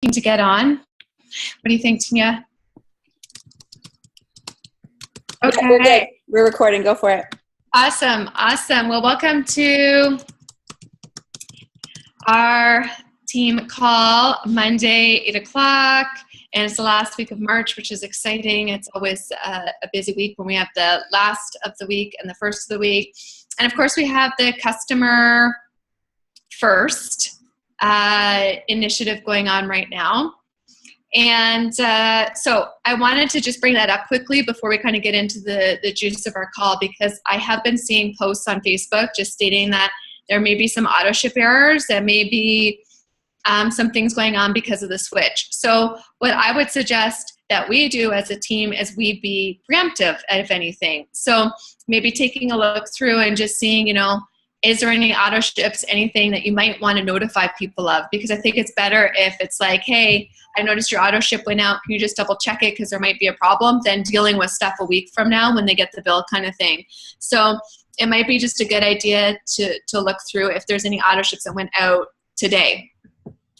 To get on. What do you think, Tanya? Okay. Yeah, we're good. We're recording. Go for it. Awesome. Well, welcome to our team call Monday, 8 o'clock. And it's the last week of March, which is exciting. It's always a busy week when we have the last of the week and the first of the week. And of course, we have the customer first initiative going on right now. And so I wanted to just bring that up quickly before we kind of get into the juice of our call, because I have been seeing posts on Facebook just stating that there may be some auto ship errors, there may be some things going on because of the switch. So what I would suggest that we do as a team is we be preemptive, if anything. So maybe taking a look through and just seeing, is there any auto ships, anything that you might want to notify people of? Because I think it's better if it's like, hey, I noticed your auto ship went out. Can you just double check it because there might be a problem, than dealing with stuff a week from now when they get the bill kind of thing. So it might be just a good idea to look through if there's any auto ships that went out today.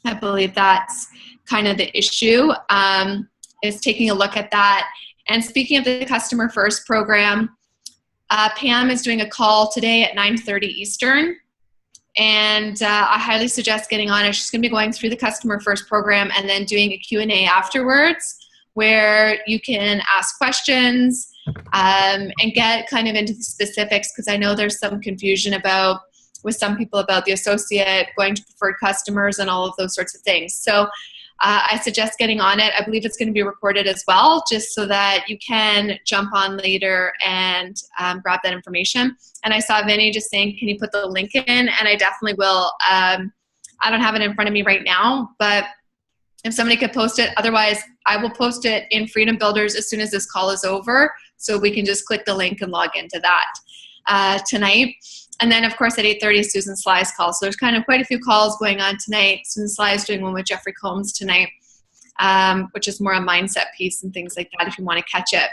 I believe that's kind of the issue, is taking a look at that. And speaking of the Customer First program, Pam is doing a call today at 9:30 Eastern, and I highly suggest getting on it. She's going to be going through the Customer First program and then doing a Q&A afterwards where you can ask questions and get kind of into the specifics, because I know there's some confusion with some people about the associate going to preferred customers and all of those sorts of things. So I suggest getting on it. I believe it's going to be recorded as well, just so that you can jump on later and grab that information. And I saw Vinny just saying, can you put the link in? And I definitely will. I don't have it in front of me right now, but if somebody could post it. Otherwise, I will post it in Freedom Builders as soon as this call is over, so we can just click the link and log into that tonight. And then, of course, at 8:30 is Susan Sly's call. So there's kind of quite a few calls going on tonight. Susan Sly is doing one with Jeffrey Combs tonight, which is more a mindset piece and things like that if you want to catch it.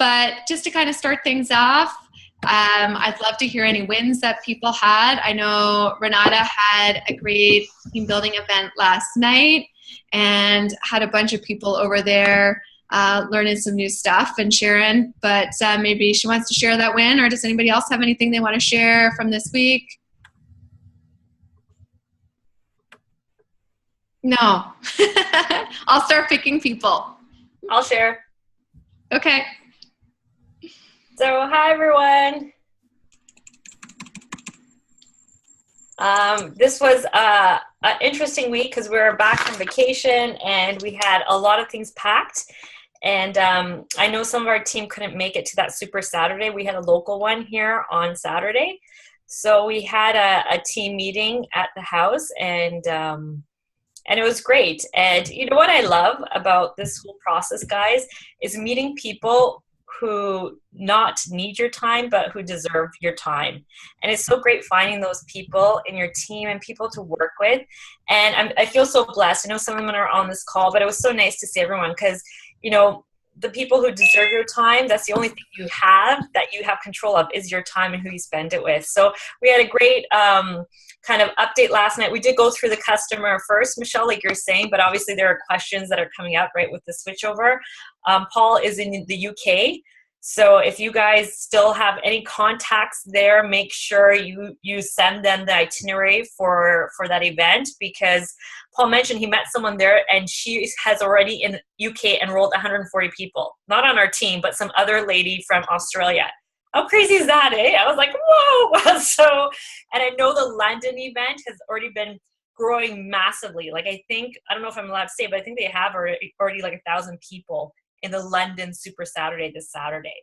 But just to kind of start things off, I'd love to hear any wins that people had. I know Renata had a great team building event last night and had a bunch of people over there learning some new stuff and sharing, but maybe she wants to share that win, or does anybody else have anything they want to share from this week? No. I'll start picking people. I'll share. Okay. So hi everyone. This was an interesting week because we were back from vacation and we had a lot of things packed. And I know some of our team couldn't make it to that Super Saturday. We had a local one here on Saturday. So we had a team meeting at the house, and it was great. And you know what I love about this whole process, guys, is meeting people who not need your time, but who deserve your time. And it's so great finding those people in your team and people to work with. And I feel so blessed. I know some of them are on this call, but it was so nice to see everyone, because the people who deserve your time, that's the only thing you have that you have control of, is your time and who you spend it with. So we had a great kind of update last night. We did go through the customer first, Michelle, like you're saying, but obviously there are questions that are coming up right with the switchover. Paul is in the UK. So if you guys still have any contacts there, make sure you send them the itinerary for that event, because Paul mentioned he met someone there and she has already in UK enrolled 140 people, not on our team, but some other lady from Australia. How crazy is that, eh? I was like, whoa. So, and I know the London event has already been growing massively. Like I don't know if I'm allowed to say, but I think they have already like 1,000 people in the London Super Saturday this Saturday.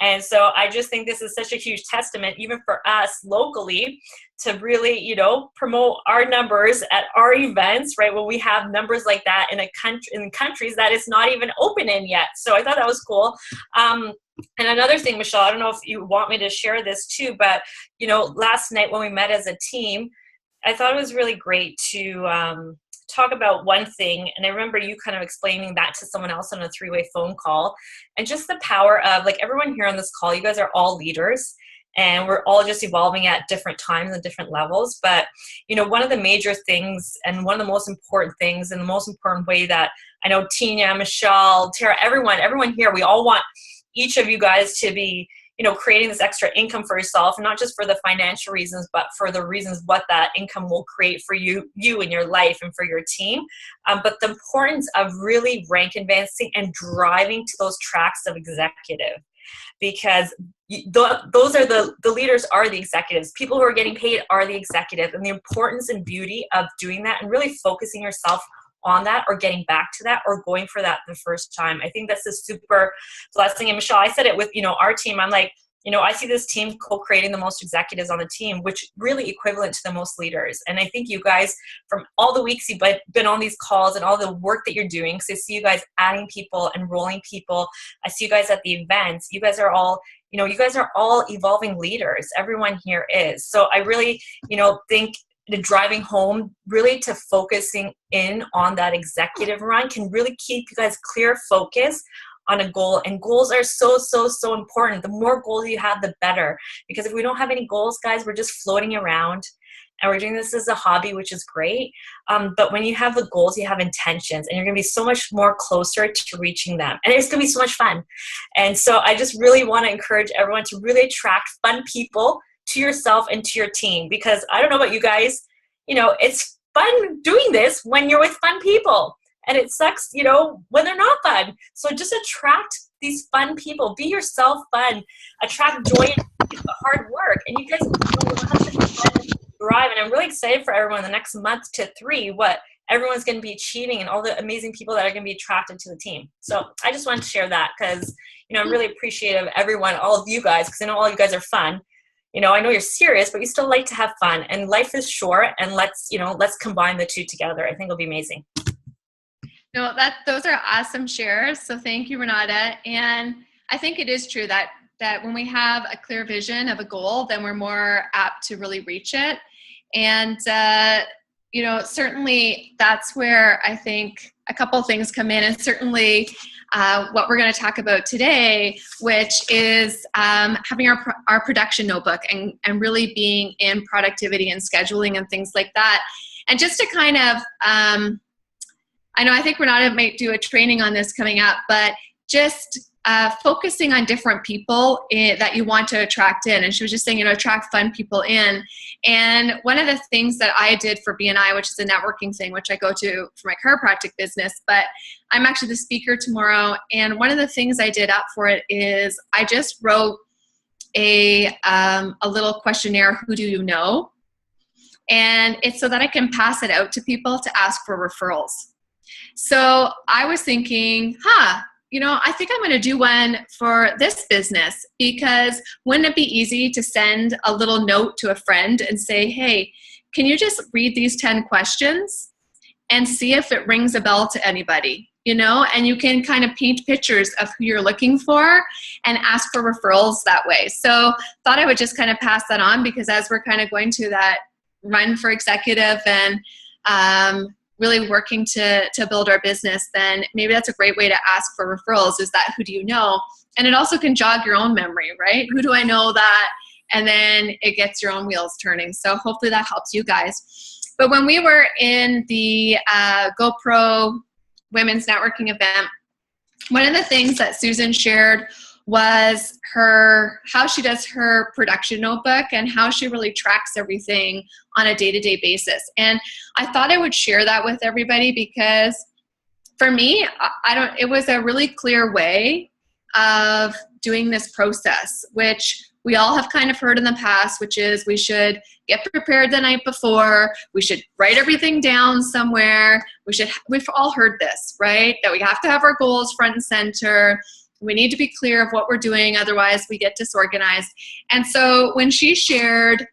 And so I just think this is such a huge testament, even for us locally, to really, promote our numbers at our events, right? When we have numbers like that in countries that it's not even open in yet. So I thought that was cool. And another thing, Michelle, I don't know if you want me to share this too, but, last night when we met as a team, I thought it was really great to talk about one thing, and I remember you kind of explaining that to someone else on a three-way phone call, and just the power of, like, everyone here on this call, you guys are all leaders, and we're all just evolving at different times and different levels. But, you know, one of the major things and one of the most important things and the most important way that I know Tina, Michelle, Tara, everyone here, we all want each of you guys to be, you know, creating this extra income for yourself, not just for the financial reasons, but for the reasons what that income will create for you in your life and for your team. But the importance of really rank advancing and driving to those tracks of executive, because those are the leaders are the executives. People who are getting paid are the executive, and the importance and beauty of doing that and really focusing yourself on that, or getting back to that, or going for that the first time. I think that's a super blessing. And Michelle, I said it with, you know, our team. I'm like, you know, I see this team co-creating the most executives on the team, which really equivalent to the most leaders. And I think you guys, from all the weeks you've been on these calls and all the work that you're doing, because I see you guys adding people, enrolling people. I see you guys at the events. You guys are all, you know, you guys are all evolving leaders. Everyone here is. So I really, you know, think the driving home really to focusing in on that executive run can really keep you guys clear focus on a goal. And goals are so important. The more goals you have, the better. Because if we don't have any goals, guys, we're just floating around and we're doing this as a hobby, which is great. But when you have the goals, you have intentions, and you're going to be so much more closer to reaching them. And it's going to be so much fun. And so I just really want to encourage everyone to really attract fun people to yourself and to your team, because I don't know about you guys, you know, it's fun doing this when you're with fun people, and it sucks, you know, when they're not fun. So just attract these fun people, be yourself fun, attract joy and hard work, and you guys will have such a fun drive. And I'm really excited for everyone in the next month to 3, what everyone's going to be achieving and all the amazing people that are going to be attracted to the team. So I just wanted to share that, because, you know, I'm really appreciative of everyone, all of you guys, because I know all you guys are fun. You know, I know you're serious, but you still like to have fun, and life is short, and let's combine the two together. I think it'll be amazing. No, those are awesome shares. So thank you, Renata. And I think it is true that when we have a clear vision of a goal, then we're more apt to really reach it. And, you know, certainly that's where I think a couple things come in, and certainly what we're going to talk about today, which is having our production notebook and really being in productivity and scheduling and things like that. And just to kind of, I think Renata might do a training on this coming up, but just focusing on different people that you want to attract in. And she was just saying, you know, attract fun people in. And one of the things that I did for BNI, which is a networking thing, which I go to for my chiropractic business, but I'm actually the speaker tomorrow. And one of the things I did up for it is I just wrote a little questionnaire, who do you know? And it's so that I can pass it out to people to ask for referrals. So I was thinking, you know, I think I'm going to do one for this business, because wouldn't it be easy to send a little note to a friend and say, hey, can you just read these 10 questions and see if it rings a bell to anybody, you know? And you can kind of paint pictures of who you're looking for and ask for referrals that way. So thought I would just kind of pass that on, because as we're kind of going to that run for executive and really working to build our business, then maybe that's a great way to ask for referrals, is that who do you know? And it also can jog your own memory, right? Who do I know that? And then it gets your own wheels turning. So hopefully that helps you guys. But when we were in the GoPro Women's Networking event, one of the things that Susan shared was how she does her production notebook and how she really tracks everything on a day-to-day basis. And I thought I would share that with everybody, because for me, it was a really clear way of doing this process, which we all have kind of heard in the past, which is we should get prepared the night before. We should write everything down somewhere. We've all heard this, right? That we have to have our goals front and center. We need to be clear of what we're doing, otherwise we get disorganized. And so when she shared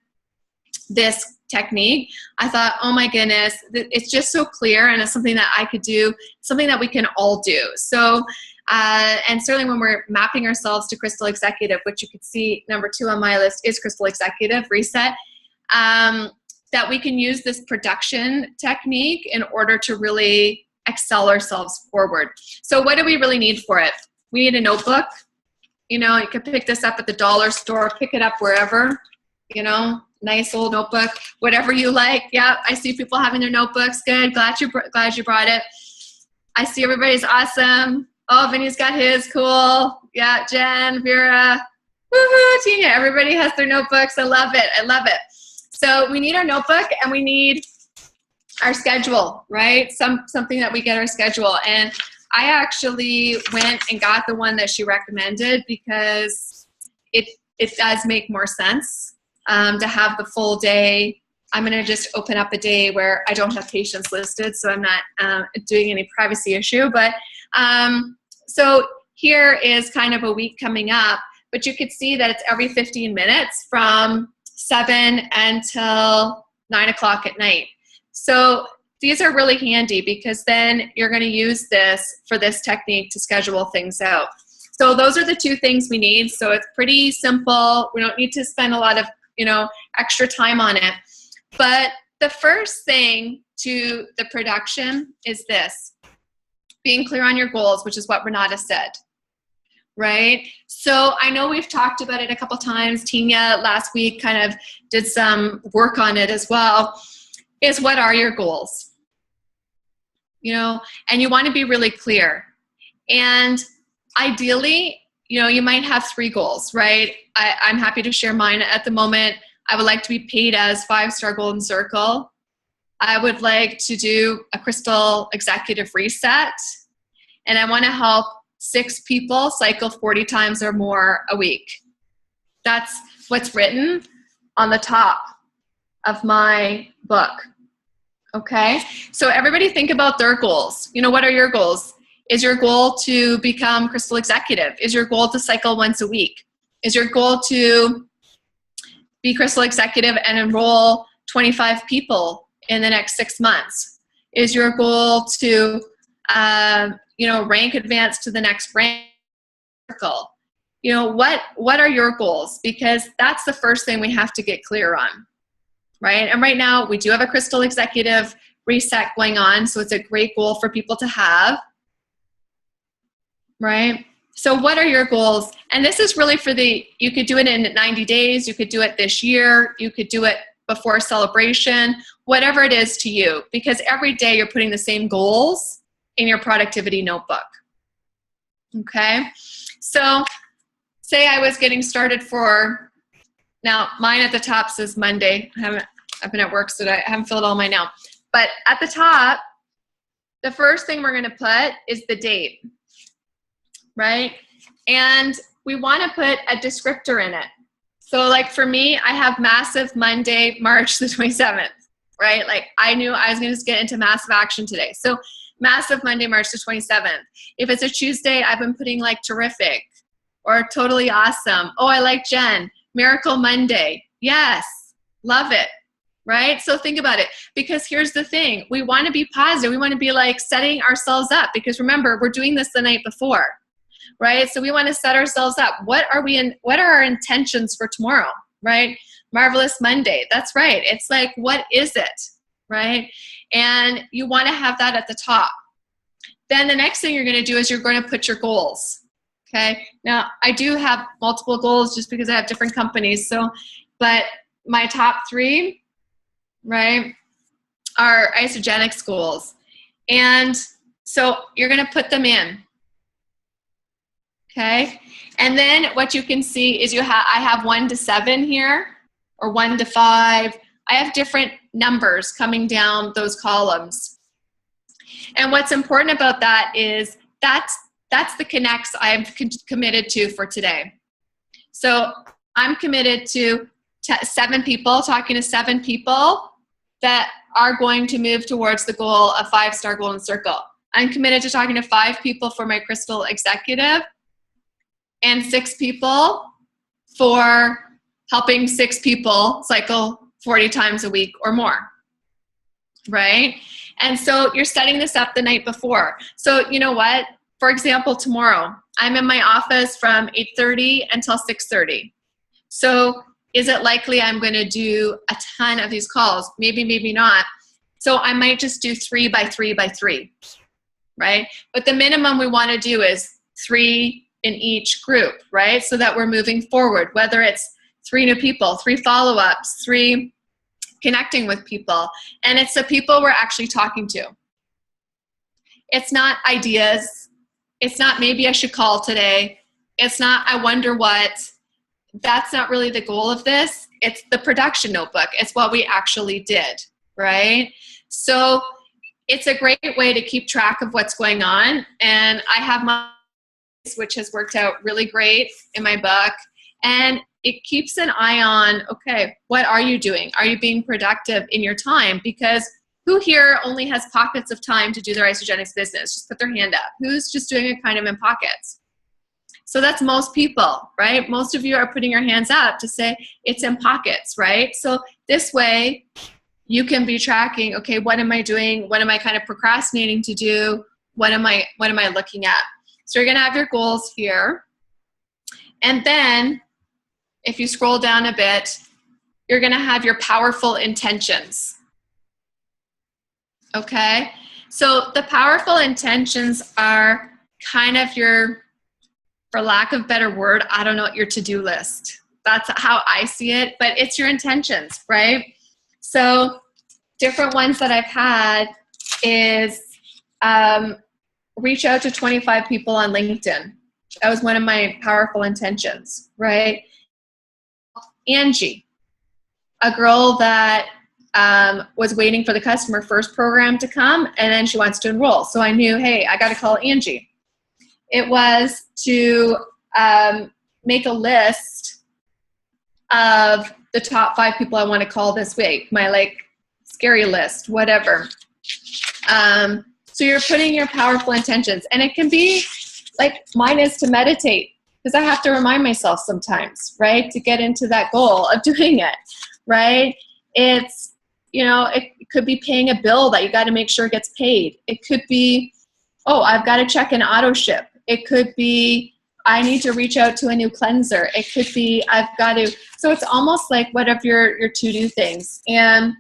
this technique, I thought, oh my goodness, it's just so clear, and it's something that I could do, something that we can all do. So, and certainly when we're mapping ourselves to Crystal Executive, which you could see number 2 on my list is Crystal Executive Reset, that we can use this production technique in order to really excel ourselves forward. So what do we really need for it? We need a notebook, You know, you could pick this up at the dollar store, pick it up wherever, you know, nice old notebook, whatever you like. Yeah, I see people having their notebooks. Good. Glad you brought it. I see everybody's awesome. Oh, Vinny's got his. Cool. Yeah, Jen, Vera. Woohoo, Tina. Everybody has their notebooks. I love it. I love it. So we need our notebook and we need our schedule, right? Something that we get our schedule. And I actually went and got the one that she recommended because it does make more sense to have the full day. I'm going to just open up a day where I don't have patients listed, so I'm not doing any privacy issue. But so here is kind of a week coming up, but you could see that it's every 15 minutes from 7 until 9 o'clock at night. So these are really handy because then you're going to use this for this technique to schedule things out. So those are the two things we need. So it's pretty simple. We don't need to spend a lot of, you know, extra time on it. But the first thing to the production is this, being clear on your goals, which is what Renata said, right? So I know we've talked about it a couple times. Tina last week kind of did some work on it as well, is what are your goals? You know, and you want to be really clear. And ideally, you know, you might have 3 goals, right? I'm happy to share mine at the moment. I would like to be paid as 5-star Golden Circle. I would like to do a Crystal Executive Reset. And I want to help 6 people cycle 40 times or more a week. That's what's written on the top of my book. Okay? So everybody think about their goals. You know, what are your goals? Is your goal to become Crystal Executive? Is your goal to cycle once a week? Is your goal to be Crystal Executive and enroll 25 people in the next 6 months? Is your goal to, you know, rank advance to the next rank circle? You know, what are your goals? Because that's the first thing we have to get clear on, right? And right now we do have a Crystal Executive Reset going on, so it's a great goal for people to have, right? So what are your goals? And this is really for you could do it in 90 days, you could do it this year, you could do it before celebration, whatever it is to you, because every day you're putting the same goals in your productivity notebook. Okay? So say I was getting started for, now mine at the top says Monday. I've been at work, so I haven't filled all mine out. But at the top, the first thing we're gonna put is the date, right? And we wanna put a descriptor in it. So like for me, I have massive Monday, March the 27th, right? Like I knew I was gonna just get into massive action today. So massive Monday, March the 27th. If it's a Tuesday, I've been putting like terrific or totally awesome. Oh, I like Jen. Miracle Monday. Yes, love it, right? So think about it, because here's the thing. We wanna be positive. We wanna be like setting ourselves up, because remember, we're doing this the night before, right? So we wanna set ourselves up. What are our intentions for tomorrow, right? Marvelous Monday, that's right. It's like, what is it, right? And you wanna have that at the top. Then the next thing you're gonna do is you're gonna put your goals, okay? Now, I do have multiple goals just because I have different companies, so, but my top 3, right, are Isagenix goals. And so you're gonna put them in, okay? And then what you can see is I have 1 to 7 here, or 1 to 5. I have different numbers coming down those columns. And what's important about that is that's the connects I'm committed to for today. So I'm committed to 7 people, talking to 7 people that are going to move towards the goal of 5-star Golden Circle. I'm committed to talking to 5 people for my Crystal Executive and 6 people for helping 6 people cycle 40 times a week or more, right? And so you're setting this up the night before. So you know what? For example, tomorrow, I'm in my office from 8:30 until 6:30. So is it likely I'm going to do a ton of these calls? Maybe, maybe not. So I might just do 3 by 3 by 3, right? But the minimum we want to do is 3 in each group, right? So that we're moving forward, whether it's 3 new people, 3 follow-ups, 3 connecting with people. And it's the people we're actually talking to. It's not ideas. It's not maybe I should call today. It's not I wonder what. That's not really the goal of this. It's the production notebook. It's what we actually did, right? So it's a great way to keep track of what's going on. And I have my, which has worked out really great in my book. And it keeps an eye on, okay, what are you doing? Are you being productive in your time? Because who here only has pockets of time to do their Isagenix business? Just put their hand up. Who's just doing it kind of in pockets? So that's most people, right? Most of you are putting your hands up to say it's in pockets, right? So this way you can be tracking, okay, what am I doing? What am I kind of procrastinating to do? What am I looking at? So you're gonna have your goals here. And then if you scroll down a bit, you're gonna have your powerful intentions. Okay? So the powerful intentions are kind of your, for lack of a better word, I don't know, your to-do list. That's how I see it, but it's your intentions, right? So different ones that I've had is reach out to 25 people on LinkedIn. That was one of my powerful intentions, right? Angie, a girl that was waiting for the customer first program to come, and then she wants to enroll. So I knew, hey, I got to call Angie. It was to make a list of the top 5 people I want to call this week, my like scary list, whatever. So you're putting your powerful intentions, and it can be like mine is to meditate, because I have to remind myself sometimes, right, to get into that goal of doing it, right? It's, you know, it could be paying a bill that you got to make sure gets paid. It could be, oh, I've got to check an auto ship. It could be, I need to reach out to a new cleanser. It could be, I've got to, so it's almost like what of your to-do things. And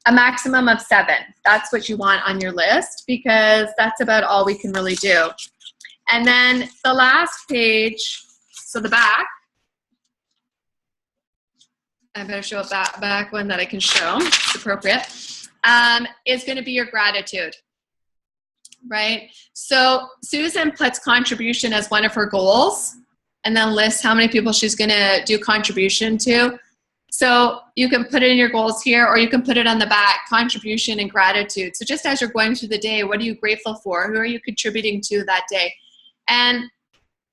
a maximum of 7. That's what you want on your list, because that's about all we can really do. And then the last page, so the back, I better show a back one that I can show, it's appropriate, is going to be your gratitude, right? So Susan puts contribution as one of her goals, and then lists how many people she's going to do contribution to. So you can put it in your goals here, or you can put it on the back, contribution and gratitude. So just as you're going through the day, what are you grateful for? Who are you contributing to that day? And,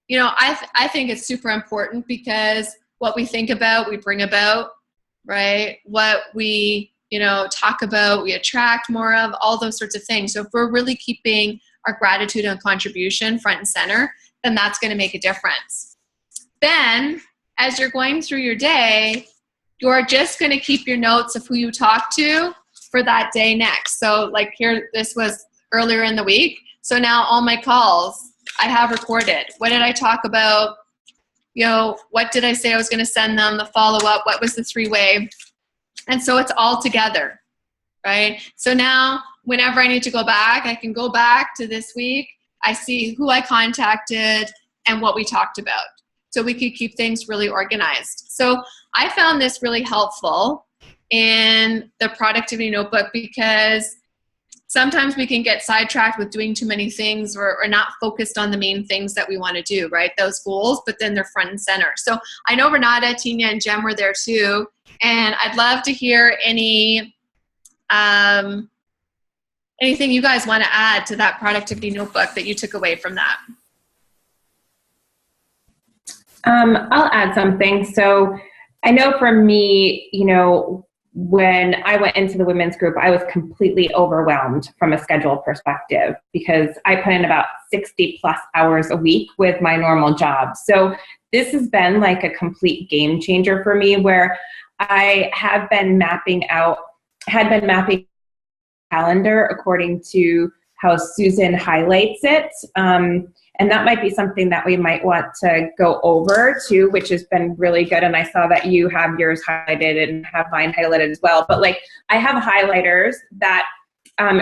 you know, I think it's super important, because what we think about, we bring about, right? What we, you know, talk about, we attract more of, all those sorts of things. So if we're really keeping our gratitude and contribution front and center, then that's going to make a difference. Then, as you're going through your day, you're just going to keep your notes of who you talk to for that day next. So like here, this was earlier in the week. So now all my calls I have recorded. What did I talk about? You know, what did I say I was going to send them? The follow-up, what was the 3-way? And so it's all together, right? So now whenever I need to go back, I can go back to this week. I see who I contacted and what we talked about. So we could keep things really organized. So I found this really helpful in the productivity notebook, because sometimes we can get sidetracked with doing too many things, or not focused on the main things that we want to do, right? Those goals, but then they're front and center. So I know Renata, Tina, and Jem were there too. And I'd love to hear any anything you guys want to add to that productivity notebook that you took away from that. I'll add something. So I know for me, you know, when I went into the women's group, I was completely overwhelmed from a schedule perspective, because I put in about 60 plus hours a week with my normal job. So this has been like a complete game changer for me, where I had been mapping calendar according to how Susan highlights it. And that might be something that we might want to go over too, which has been really good. And I saw that you have yours highlighted and have mine highlighted as well. But like, I have highlighters that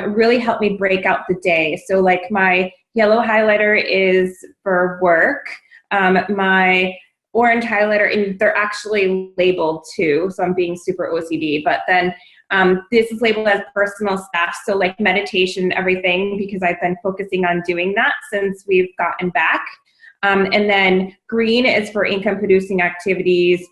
really help me break out the day. So like my yellow highlighter is for work. My orange highlighter, and they're actually labeled too, so I'm being super OCD, but then this is labeled as personal stuff, so like meditation, everything, because I've been focusing on doing that since we've gotten back. And then green is for income producing activities,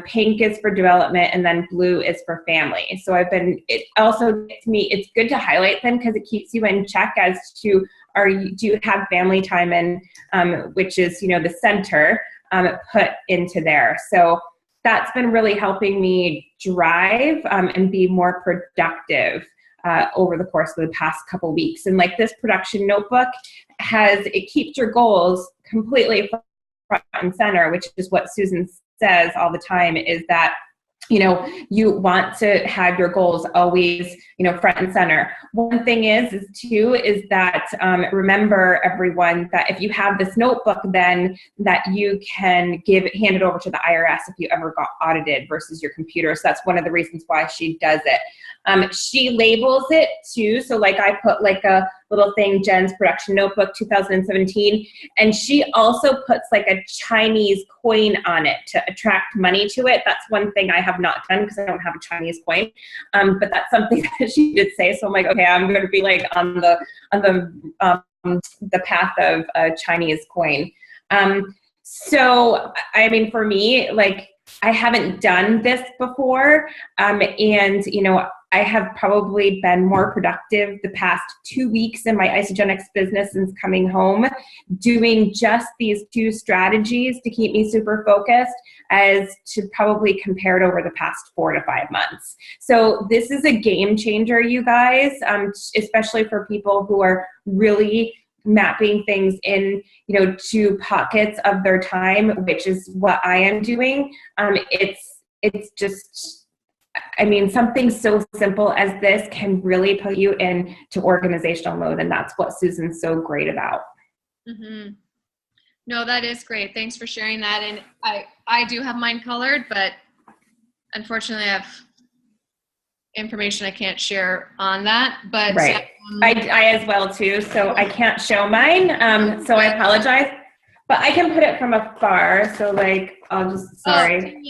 pink is for development, and then blue is for family. So it also, to me, it's good to highlight them because it keeps you in check as to, do you have family time, and which is, the center, put into there. So that's been really helping me drive and be more productive over the course of the past couple weeks. And like this production notebook it keeps your goals completely front and center, which is what Susan says all the time, is that you want to have your goals always, front and center. One thing is that remember, everyone, that if you have this notebook, then that you can hand it over to the IRS if you ever got audited versus your computer. So that's one of the reasons why she does it. She labels it too. So like I put like a little thing, Jen's production notebook 2017, and she also puts like a Chinese coin on it to attract money to it. That's one thing I have not done because I don't have a Chinese coin, but that's something that she did say. So I'm like, okay, I'm going to be like on the path of a Chinese coin. So I mean, for me, like, I haven't done this before, and I have probably been more productive the past 2 weeks in my Isagenix business since coming home, doing just these 2 strategies to keep me super focused, as to probably compared over the past 4 to 5 months. So this is a game changer, you guys, especially for people who are really mapping things in, to pockets of their time, which is what I am doing. It's just, I mean, something so simple as this can really put you into organizational mode, and that's what Susan's so great about. Mm-hmm. No, that is great. Thanks for sharing that. And I do have mine colored, but unfortunately I have information I can't share on that. But right. I as well too, so I can't show mine, so I apologize. But I can put it from afar, so like, I'll just, sorry.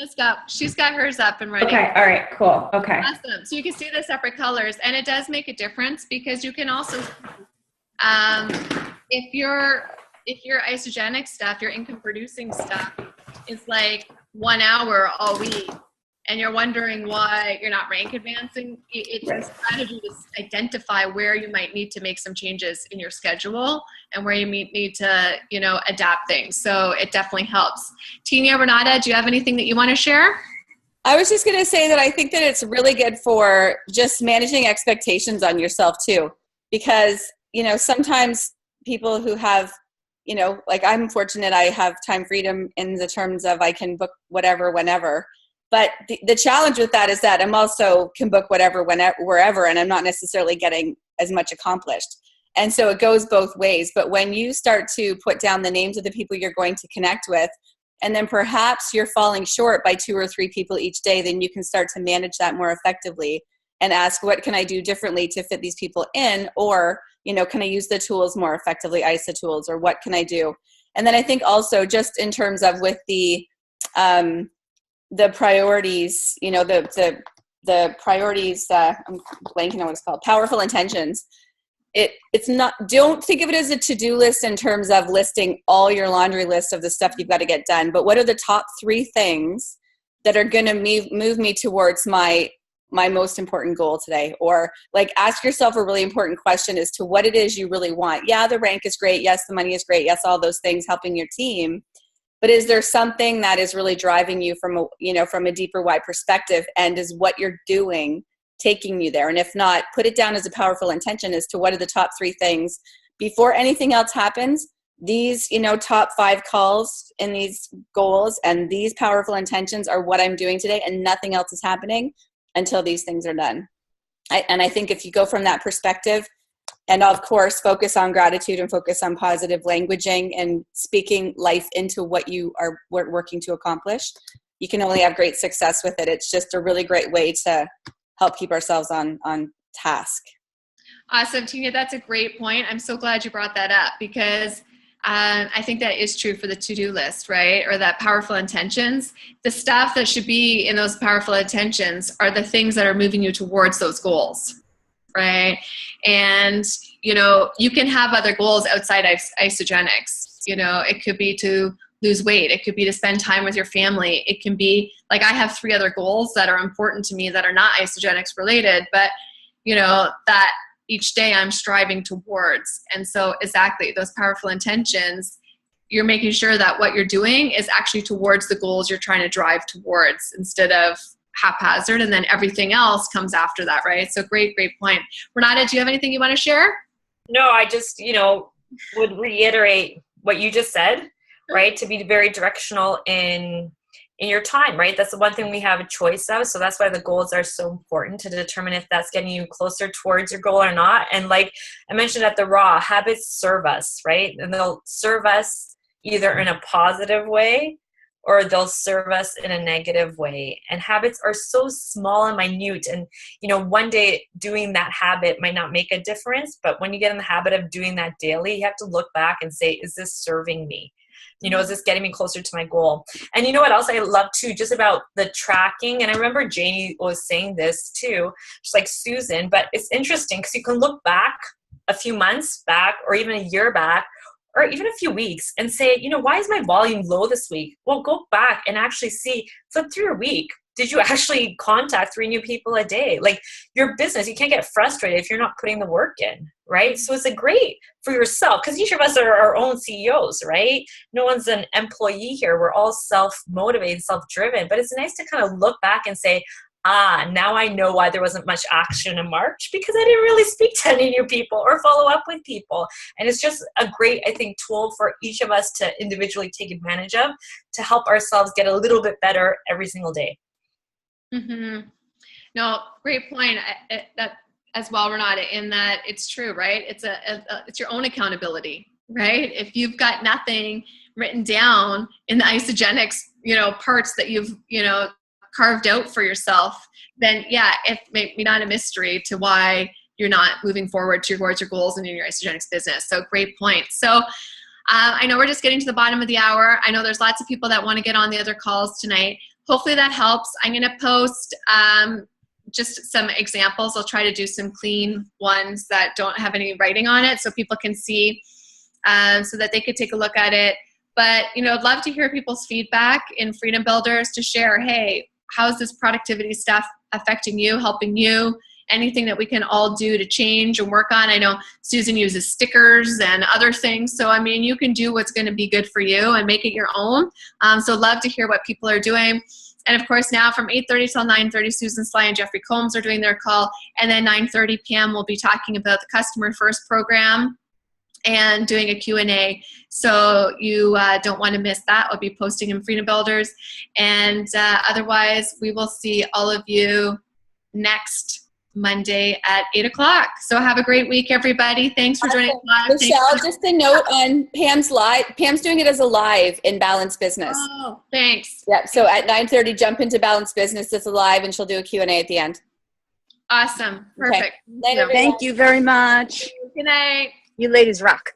She's got hers up and ready. Okay, all right, cool, okay. Awesome. So you can see the separate colors, and it does make a difference because you can also, if your Isagenix stuff, your income producing stuff is like 1 hour all week, and you're wondering why you're not rank advancing, it's a strategy to identify where you might need to make some changes in your schedule and where you need to, adapt things. So it definitely helps. Tina, Renata, do you have anything that you want to share? I was just going to say that I think that it's really good for just managing expectations on yourself too, because, sometimes people who have, like I'm fortunate, I have time freedom in the terms of I can book whatever, whenever. But the challenge with that is that I'm also can book whatever, whenever, wherever, and I'm not necessarily getting as much accomplished. And so it goes both ways. But when you start to put down the names of the people you're going to connect with, and then perhaps you're falling short by 2 or 3 people each day, then you can start to manage that more effectively and ask, what can I do differently to fit these people in? Or, can I use the tools more effectively, ISA tools, or what can I do? And then I think also just in terms of with the priorities, the priorities, I'm blanking on what it's called, powerful intentions. It's not, don't think of it as a to-do list in terms of listing all your laundry list of the stuff you've got to get done, but what are the top 3 things that are going to move me towards my most important goal today? Or like ask yourself a really important question as to what it is you really want. Yeah, the rank is great. Yes, the money is great. Yes, all those things helping your team. But is there something that is really driving you from a deeper, wide perspective? And is what you're doing taking you there? And if not, put it down as a powerful intention as to what are the top 3 things before anything else happens. These, top 5 calls in these goals and these powerful intentions are what I'm doing today, and nothing else is happening until these things are done. And I think if you go from that perspective, and of course, focus on gratitude and focus on positive languaging and speaking life into what you are working to accomplish, you can only have great success with it. It's just a really great way to help keep ourselves on task. Awesome, Tina. That's a great point. I'm so glad you brought that up because I think that is true for the to-do list, right? Or that powerful intentions. The stuff that should be in those powerful intentions are the things that are moving you towards those goals, right? And, you know, you can have other goals outside Isagenix. You know, it could be to lose weight. It could be to spend time with your family. It can be, like, I have 3 other goals that are important to me that are not Isagenix related, but, you know, that each day I'm striving towards. And so exactly, those powerful intentions, you're making sure that what you're doing is actually towards the goals you're trying to drive towards instead of haphazard, and then everything else comes after that, right? So great point. Renata, do you have anything you want to share? No, I just, you know, would reiterate what you just said, right? To be very directional in your time, right? That's the one thing we have a choice of. So that's why the goals are so important, to determine if that's getting you closer towards your goal or not. And like I mentioned at the Raw, habits serve us, right? And they'll serve us either in a positive way or they'll serve us in a negative way. And habits are so small and minute. And, you know, one day doing that habit might not make a difference, but when you get in the habit of doing that daily, you have to look back and say, is this serving me? You know, is this getting me closer to my goal? And you know what else I love too, just about the tracking. And I remember Janie was saying this too, just like Susan, but it's interesting because you can look back a few months back or even a year back or even a few weeks and say, you know, why is my volume low this week? Well, go back and actually see, flip through your week. Did you actually contact 3 new people a day? Like your business, you can't get frustrated if you're not putting the work in, right? So it's a great for yourself, because each of us are our own CEOs, right? No one's an employee here. We're all self-motivated, self-driven, but it's nice to kind of look back and say, now I know why there wasn't much action in March, because I didn't really speak to any new people or follow up with people. And it's just a great, I think, tool for each of us to individually take advantage of to help ourselves get a little bit better every single day. Mm-hmm. No, great point. That as well, Renata, in that it's true, right? It's your own accountability, right? If you've got nothing written down in the Isagenix, you know, parts that you've, you know, carved out for yourself, then yeah, it may be not a mystery to why you're not moving forward towards your goals and in your Isagenix business. So great point. So I know we're just getting to the bottom of the hour. I know there's lots of people that want to get on the other calls tonight. Hopefully that helps. I'm going to post just some examples. I'll try to do some clean ones that don't have any writing on it so people can see, so that they could take a look at it. But, you know, I'd love to hear people's feedback in Freedom Builders to share, hey, how's this productivity stuff affecting you, helping you? Anything that we can all do to change and work on. I know Susan uses stickers and other things. So, I mean, you can do what's going to be good for you and make it your own. So love to hear what people are doing. And of course, now from 8:30 till 9:30, Susan Sly and Jeffrey Combs are doing their call. And then 9:30 p.m. we'll be talking about the Customer First program and doing a Q&A. So you don't want to miss that. I'll be posting in Freedom Builders. And otherwise, we will see all of you next Monday at 8 o'clock. So have a great week, everybody. Thanks for joining us live. Michelle, just a note on Pam's live. Pam's doing it as a live in Balanced Business. Oh, thanks. Yep. So at 9:30, jump into Balanced Business. It's a live, and she'll do a Q&A at the end. Awesome. Perfect. Okay. Thank you very much. Good night. You ladies rock.